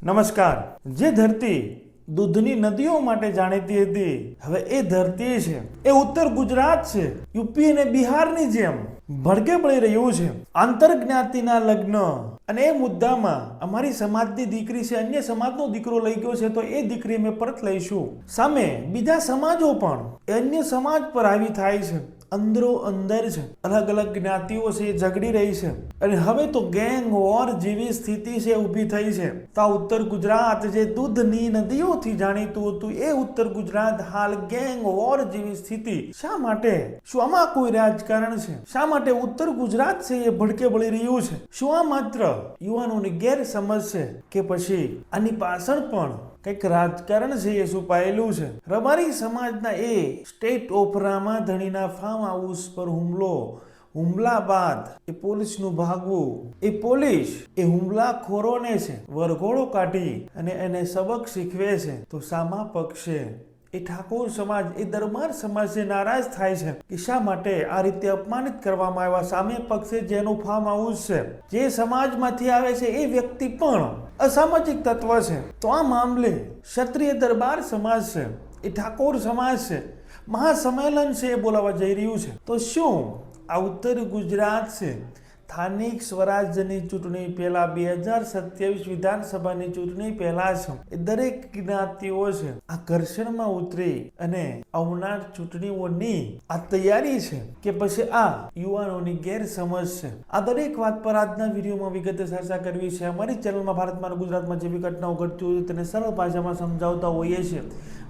નમસ્કાર। જે ધરતી દૂધની નદીઓ માટે જાણીતી હતી, હવે એ ધરતી છે એ ઉત્તર ગુજરાત છે। યુપી અને બિહારની જેમ ભડકે પડી રહ્યું છે આંતરજ્ઞાતિના લગ્ન, અને એ મુદ્દામાં અમારી સમાજની દીકરી છે, અન્ય સમાજનો દીકરો લઈ ગયો છે, તો એ દીકરી અમે પરત લઈશું। સામે બીજા સમાજો પણ અન્ય સમાજ પર આવી થાય છે, અંદરો અંદર છે, અલગ અલગ જ્ઞાતિઓ છે એ ઝઘડી રહી છે, અને હવે તો ગેંગ વોર જેવી સ્થિતિ છે ઊભી થઈ છે। તો આ ઉત્તર ગુજરાત જે દૂધની નદીઓથી જાણીતું હતું, એ ઉત્તર ગુજરાત હાલ ગેંગ વોર જેવી સ્થિતિ શા માટે? શું આમાં કોઈ રાજકારણ છે? શા માટે ઉત્તર ગુજરાત છે એ ભડકે બળી રહ્યું છે? શું આ માત્ર યુવાનોની ગેરસમજ છે કે પછી આની પાછળ પણ કંઈક રાજકારણ છે એ છુપાયેલું છે? રબારી સમાજના એ સ્ટેટ ઓપરામાં ધણીના ફાર્મ હાઉસ પર હુમલા બાદ એ પોલીસનું ભાગવું, એ પોલીસ એ હુમલાખોરોને છે વરઘોડો કાઢી અને એને સબક શીખવે છે, તો સામા પક્ષે એ ઠાકોર સમાજ, એ દરબાર સમાજ નારાજ થાય છે કે શા માટે આ રીતે અપમાનિત કરવામાં આવ્યા। સામે પક્ષે જેનું ફાર્મ હાઉસ છે, જે સમાજમાંથી આવે છે, એ વ્યક્તિ પણ અસામાજિક તત્વ છે। તો આ મામલે ક્ષત્રિય દરબાર સમાજ છે, એ ઠાકોર સમાજ છે, મહાસંમેલન છે એ બોલાવવા જઈ રહ્યું છે। તો શું આ ઉત્તર ગુજરાત છે સ્થાનિક સ્વરાજ્યની ચૂંટણી પહેલા 2027 વિધાનસભાની ચૂંટણી પહેલા છે, એ દરેક જ્ઞાતિઓ છે આ ઘર્ષણમાં ઉતરી અને આવનાર ચૂંટણીઓની આ તૈયારી છે કે પછી આ યુવાનોની ગેરસમજ છે? આ દરેક વાત પર આજના વિડીયોમાં વિગતે ચર્ચા કરવી છે। અમારી ચેનલમાં ભારતમાં અને ગુજરાતમાં જેવી ઘટનાઓ ઘટતી હોય તેને સરળ ભાષામાં સમજાવતા હોઈએ છીએ।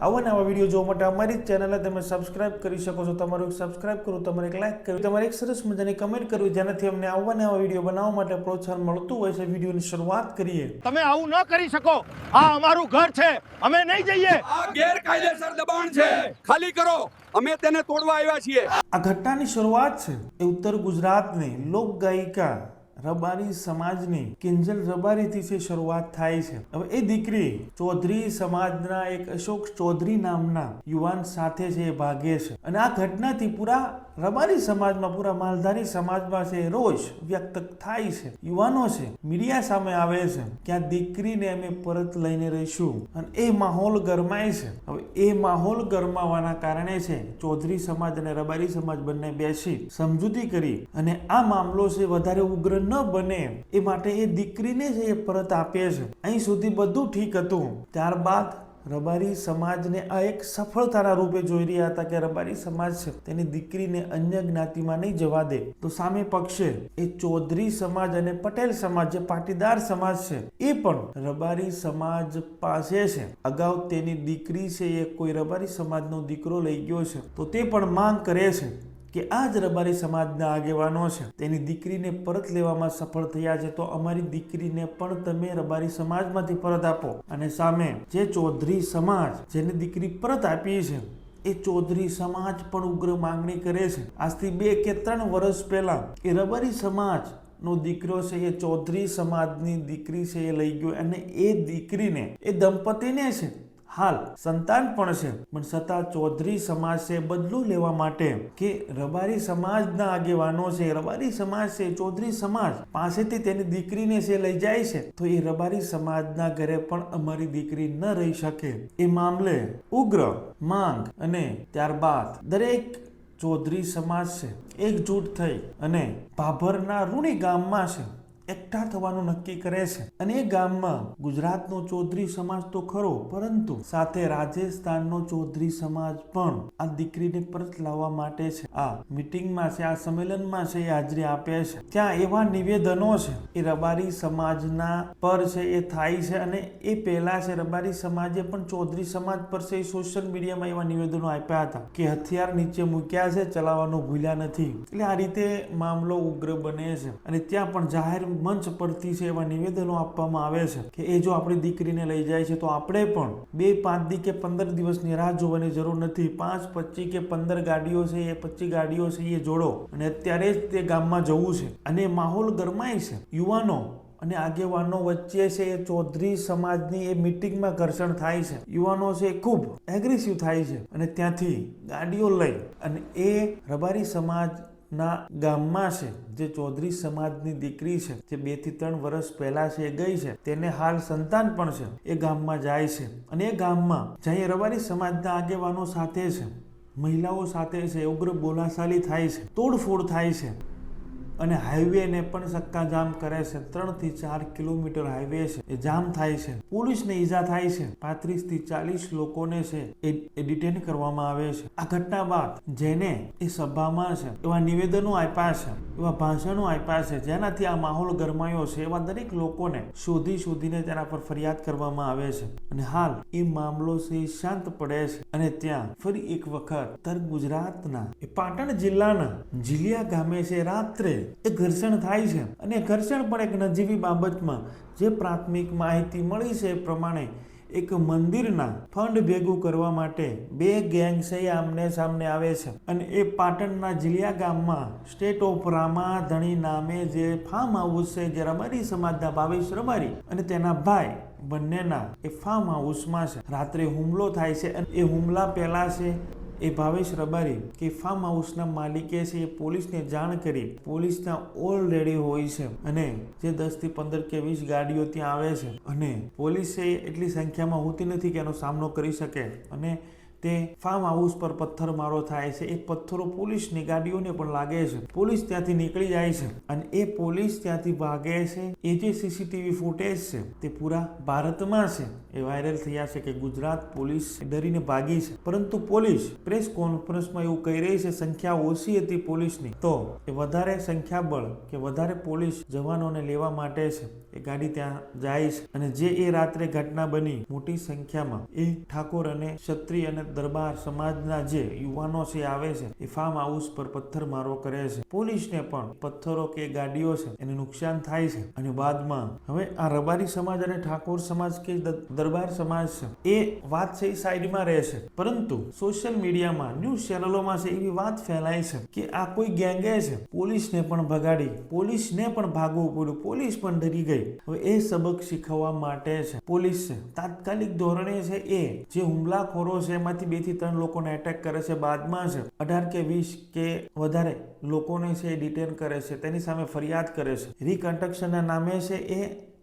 આવા નવા વિડીયો જોવા માટે અમારી ચેનલને તમે સબસ્ક્રાઇબ કરી શકો છો। તમારું એક સબસ્ક્રાઇબ કરવું, તમારે એક લાઈક કરવી, તમારે એક સરસ મજાની કમેન્ટ કરવી, જેનાથી અમને આવા નવા વિડીયો બનાવવા માટે પ્રોત્સાહન મળતું હોય છે। વિડીયોની શરૂઆત કરીએ। તમે આવું ન કરી શકો, આ અમારું ઘર છે, અમે નહીં જઈએ। આ ગેરકાયદેસર દબાણ છે, ખાલી કરો, અમે તેને તોડવા આવ્યા છીએ। આ ઘટનાની શરૂઆત છે એ ઉત્તર ગુજરાતની લોક ગાયિકા રબારી સમાજની કિંજલ રબારીથી છે શરૂઆત થાય છે। હવે એ દીકરી ચૌધરી સમાજના એક અશોક ચૌધરી નામના યુવાન સાથે છે એ ભાગે છે, અને આ ઘટનાથી પૂરા રબારી સમાજમાં, પૂરા માલધારી સમાજમાં છે રોષ વ્યક્ત થાય છે। યુવાનો છે મીડિયા સામે આવે છે કે આ દીકરીને અમે પરત લઈને રહીશું, અને એ માહોલ ગરમાય છે। હવે એ માહોલ ગરમાવાના કારણે છે ચૌધરી સમાજ અને રબારી સમાજ બંને બેસી સમજૂતી કરી, અને આ મામલો છે વધારે ઉગ્ર ન બને એ માટે એ દીકરીને છે એ પરત આપે છે। અહીં સુધી બધું ઠીક હતું। ત્યારબાદ રબારી સમાજને આ એક સફળતાના રૂપે જોઈ રહ્યા હતા કે રબારી સમાજ છે તેની દીકરીને અન્ય જ્ઞાતિમાં નહીં જવા દે। તો સામે પક્ષે એ ચૌધરી સમાજ અને પટેલ સમાજ, જે પાટીદાર સમાજ છે, એ પણ રબારી સમાજ પાસે છે। અગાઉ તેની દીકરી છે એ કોઈ રબારી સમાજનો દીકરો લઈ ગયો છે, તો તે પણ માંગ કરે છે કે આ જ રબારી સમાજના આગેવાનો છે તેની દીકરીને પરત લેવામાં સફળ થયા છે, તો અમારી દીકરીને પણ તમે રબારી સમાજમાંથી પરત આપો। અને સામે જે ચૌધરી સમાજ જેની દીકરી પરત આપી છે, એ ચૌધરી સમાજ પણ ઉગ્ર માંગણી કરે છે। આજથી 2 કે 3 વર્ષ પહેલા એ રબારી સમાજ નો દીકરો છે એ ચૌધરી સમાજની દીકરી છે એ લઈ ગયો, અને એ દીકરીને, એ દંપતીને છે હાલ સંતાન પણ છે, પણ છતાં ચૌધરી સમાજ છે બદલું લેવા માટે કે રબારી સમાજના આગેવાનો છે, રબારી સમાજ છે ચૌધરી સમાજ પાસેથી તેની દીકરીને છે લઈ જાય છે, તો એ રબારી સમાજના ઘરે પણ અમારી દીકરી ન રહી શકે। એ મામલે ઉગ્ર માંગ, અને ત્યારબાદ દરેક ચૌધરી સમાજ છે એકજૂટ થઈ અને ભાભરના રૂણી ગામમાં છે એકઠા થવાનું નક્કી કરે છે, અને એ ગામમાં ગુજરાતનો ચૌધરી સમાજ તો ખરો, પરંતુ સાથે રાજસ્થાનનો ચૌધરી સમાજ પણ આ દીકરીને પરત લાવવા માટે છે આ મીટિંગમાં છે, આ સંમેલનમાં છે એ હાજરી આપે છે। ત્યાં એવા નિવેદનો છે એ રબારી સમાજના પર છે એ થાય છે, અને એ પહેલા છે રબારી સમાજે પણ ચૌધરી સમાજ પર છે સોશિયલ મીડિયામાં એવા નિવેદનો આપ્યા હતા કે હથિયાર નીચે મૂક્યા છે, ચલાવવાનું ભૂલ્યા નથી। એટલે આ રીતે મામલો ઉગ્ર બને છે, અને ત્યાં પણ જાહેર મંચ પરથી છે એવા નિવેદનો આપવામાં આવે છે કે એ જો આપણી દીકરીને લઈ જાય છે તો આપણે પણ 2, 5 દી કે 15 દિવસની રાહ જોવાની જરૂર નથી। 5, 25 કે 15 ગાડીઓ છે, એ 25 ગાડીઓ છે એ જોડો, અને અત્યારે જ તે ગામમાં જવું છે। અને માહોલ ગરમાય છે, યુવાનો અને આગેવાનો વચ્ચે છે એ ચૌધરી સમાજની એ મીટિંગમાં ઘર્ષણ થાય છે, યુવાનો છે ખૂબ એગ્રેસિવ થાય છે, અને ત્યાંથી ગાડીઓ લઈ અને એ રબારી સમાજ ના ગામમાં છે, જે ચૌધરી સમાજની દીકરી છે, જે 2 થી 3 વર્ષ પહેલા છે એ ગઈ છે, તેને હાલ સંતાન પણ છે, એ ગામમાં જાય છે અને એ ગામમાં જ્યાં રબારી સમાજના આગેવાનો સાથે છે, મહિલાઓ સાથે છે, ઉગ્ર બોલાચાલી થાય છે, તોડફોડ થાય છે અને હાઈવેને પણ ચક્કાજામ કરે છે. 3 થી 4 કિલોમીટર હાઈવે છે એ જામ થાય છે. પોલીસને ઈજા થાય છે. 35 થી 40 લોકોને છે એ ડિટેન કરવામાં આવે છે. આ ઘટના બાદ જેને એ સભામાં છે એવા નિવેદનો આપ્યા છે, એવા ભાષણો આપ્યા છે, જેનાથી આ માહોલ ગરમાયો છે, એવા દરેક લોકોને શોધીને તેના પર ફરિયાદ કરવામાં આવે છે અને હાલ એ મામલો છે શાંત પડે છે અને ત્યાં ફરી એક વખત ઉત્તર ગુજરાતના એ પાટણ જિલ્લાના જીલિયા ગામે છે રાત્રે એ ઘર્ષણ થાય છે અને ઘર્ષણ પણ એક નજીવી બાબતમાં જે પ્રાથમિક માહિતી મળી છે એ પ્રમાણે એક મંદિરના ફંડ ભેગું કરવા માટે 2 ગેંગ છે આમને સામને આવે છે અને એ પાટણના જીલિયા ગામમાં સ્ટેટ ઓફ રામાધણી નામે જે ફાર્મ હાઉસ છે, જે રબારી સમાજના ભાવેશ રબારી અને તેના ભાઈ બંનેના એ ફાર્મ હાઉસમાં છે રાત્રે હુમલો થાય છે અને એ હુમલા પહેલા છે એ ભાવેશ રબારી કે ફાર્મ હાઉસના માલિકે છે એ પોલીસને જાણ કરી. પોલીસ ત્યાં ઓલરેડી હોય છે અને જે 10 થી 15 કે 20 ગાડીઓ ત્યાં આવે છે અને પોલીસ એટલી સંખ્યામાં હોતી નથી કે એનો સામનો કરી શકે અને તે ફાર્મ હાઉસ પર પથ્થરમારો થાય છે. એ પથ્થરો પોલીસની ગાડીઓને પણ લાગે છે. પોલીસ ત્યાંથી નીકળી જાય છે અને એ પોલીસ ત્યાંથી ભાગે છે. એ જે સીસીટીવી ફૂટેજ છે તે પૂરા ભારતમાં છે એ વાયરલ થયા છે કે ગુજરાત પોલીસ ડરીને ભાગી છે, પરંતુ પોલીસ પ્રેસ કોન્ફરન્સમાં એવું કહી રહી છે સંખ્યા ઓછી હતી પોલીસની, તો એ વધારે સંખ્યાબળ કે વધારે પોલીસ જવાનોને લેવા માટે છે એ ગાડી ત્યાં જાય છે અને જે એ રાત્રે ઘટના બની મોટી સંખ્યામાં એ ઠાકોર અને ક્ષત્રિય અને દરબાર સમાજના જે યુવાનો છે આવે છે એ ફાર્મ હાઉસ પર પથ્થરમારો કરે છે. પોલીસને પણ પથ્થરો કે ગાડીઓ છે એને નુકસાન થાય છે અને બાદમાં હવે આ રબારી સમાજ અને ઠાકોર સમાજ કે દરબાર સમાજ છે એ વાત છે એ સાઈડમાં રહે છે, પરંતુ સોશિયલ મીડિયામાં ન્યૂઝ ચેનલોમાં છે એવી વાત ફેલાય છે કે આ કોઈ ગેંગે છે પોલીસને પણ ભગાડી, પોલીસને પણ ભાગવું પડ્યું, પોલીસ પણ ડરી ગઈ. હવે એ સબક શીખવવા માટે છે પોલીસ છે તાત્કાલિક ધોરણે છે એ જે હુમલાખોરો છે એમાંથી 2 થી 3 લોકોને એટેક કરે છે, બાદમાં છે 18 કે 20 કે વધારે લોકોને છે એ ડિટેન કરે છે, તેની સામે ફરિયાદ કરે છે. રિકન્સ્ટ્રક્શનના નામે છે એ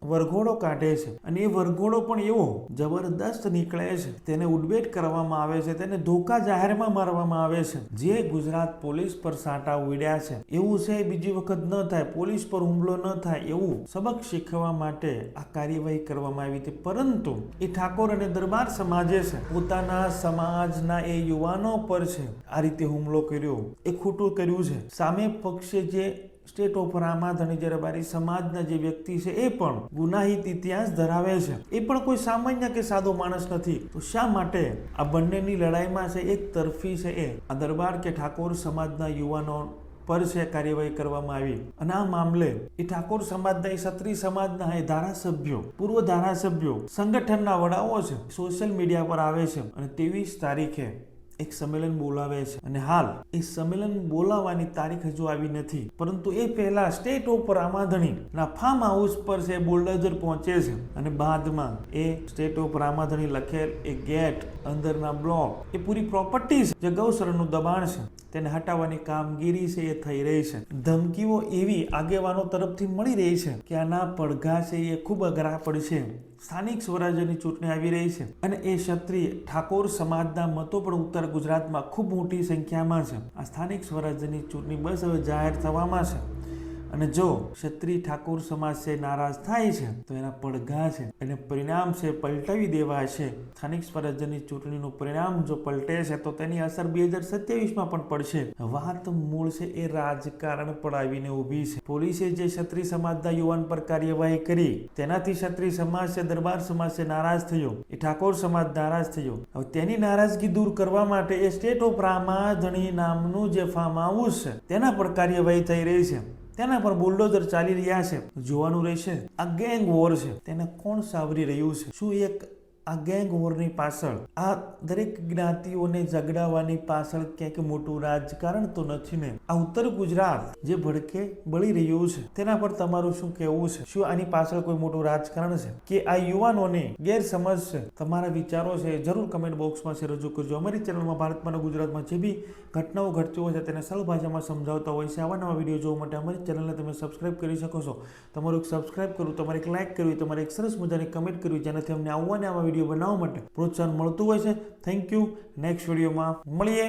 વરઘોડો કાઢે છે અને એ વરઘોડો પણ એવો જબરદસ્ત નીકળે છે, તેને ઉડબેટ કરવામાં આવે છે, તેને ધોકા જાહેરમાં મારવામાં આવે છે. જે ગુજરાત પોલીસ પર સાંટા ઉડ્યા છે એવું છે બીજી વખત ન થાય, પોલીસ પર હુમલો ન થાય એવું સબક શીખવા માટે આ કાર્યવાહી કરવામાં આવી હતી. પરંતુ એ ઠાકોર અને દરબાર સમાજે છે પોતાના સમાજના એ યુવાનો પર છે આ રીતે હુમલો કર્યો, એ ખોટું કર્યું છે. સામે પક્ષે જે સ્ટેટ ઓફ રામાધણી જે રબારી સમાજના જે વ્યક્તિ છે એ પણ ગુનાહિત ઇતિહાસ ધરાવે છે, એ પણ કોઈ સામાન્ય કે સાદો માણસ નથી. તો શા માટે આ બંનેની લડાઈમાં છે એક તરફી છે એ આ દરબાર કે ઠાકોર સમાજના યુવાનો પર છે કાર્યવાહી કરવામાં આવી અને આ મામલે એ ઠાકોર સમાજના એ ક્ષત્રિય સમાજના એ ધારાસભ્યો, પૂર્વ ધારાસભ્યો, સંગઠનના વડાઓ છે સોશિયલ મીડિયા પર આવે છે અને 23 તારીખે એક સંમેલન બોલાવે છે અને હાલ એ સંમેલન બોલાવવાની તારીખ હજુ આવી નથી, પરંતુ એ પહેલા સ્ટેટ ઓફ રામાધણી ના ફાર્મ હાઉસ પર છે બુલડોઝર પહોંચે છે અને બાદમાં એ સ્ટેટ ઓફ રામાધણી લખેલ એ ગેટ, અંદરના બ્લોક, એ પૂરી પ્રોપર્ટી છે જે ગૌસરનું દબાણ છે તેને હટાવવાની કામગીરી છે એ થઈ રહી છે. ધમકીઓ એવી આગેવાનો તરફથી મળી રહી છે કે આના પડઘા છે એ ખૂબ અઘરા પડશે. સ્થાનિક સ્વરાજ્યની ચૂંટણી આવી રહી છે અને એ ક્ષત્રિય ઠાકોર સમાજના મતો પણ ઉત્તર ગુજરાતમાં ખૂબ મોટી સંખ્યામાં છે. આ સ્થાનિક સ્વરાજ્યની ચૂંટણી બસ હવે જાહેર થવામાં છે અને જો ક્ષત્રિય ઠાકોર સમાજ છે નારાજ થાય છે તો એના પડઘા છે એને પરિણામ છે પલટાવી દેવા છે. સ્થાનિક સ્વરાજ્યની ચૂંટણીનું પરિણામ જો પલટે છે તો તેની અસર 2027માં પણ પડશે. વાત મૂળ છે એ રાજકારણ પર આવીને ઊભી છે. પોલીસે જે ક્ષત્રિય સમાજના યુવાન પર કાર્યવાહી કરી તેનાથી ક્ષત્રિય સમાજ છે, દરબાર સમાજ છે નારાજ થયો, એ ઠાકોર સમાજ નારાજ થયો. હવે તેની નારાજગી દૂર કરવા માટે એ સ્ટેટ ઓફ રામાધણી નામનું જે ફાર્મ હાઉસ છે તેના પર કાર્યવાહી થઈ રહી છે, તેના પર બુલડોઝર ચાલી રહ્યા છે. જોવાનું રહેશે આ ગેંગ વોર છે તેને કોણ સાવરી રહ્યું છે. શું એક આ ગેંગ વોરની પાછળ, આ દરેક જ્ઞાતિઓને ઝઘડાવવાની પાછળ ક્યાંક મોટું રાજકારણ તો નથી ને? આ ઉત્તર ગુજરાત જે ભડકે બળી રહ્યું છે તેના પર તમારું શું કહેવું છે? શું આની પાછળ કોઈ મોટું રાજકારણ છે કે આ યુવાનોને ગેરસમજ છે? તમારા વિચારો છે જરૂર કમેન્ટ બોક્સમાં છે રજૂ કરજો. અમારી ચેનલમાં ભારતમાં અને ગુજરાતમાં જે બી ઘટનાઓ ઘટતી હોય છે તેને સરળ ભાષામાં સમજાવતા હોય છે. આવા નવા વિડીયો જોવા માટે અમારી ચેનલને તમે સબસ્ક્રાઇબ કરી શકો છો. તમારું એક સબસ્ક્રાઇબ કરવું, તમારે એક લાઇક કરવી, તમારે એક સરસ મજાની કમેન્ટ કરવી, જેનાથી અમને આવા વિડીયો બનાવવા માટે પ્રોત્સાહન મળતું હોય છે. Thank you. નેક્સ્ટ વિડીયોમાં મળીએ.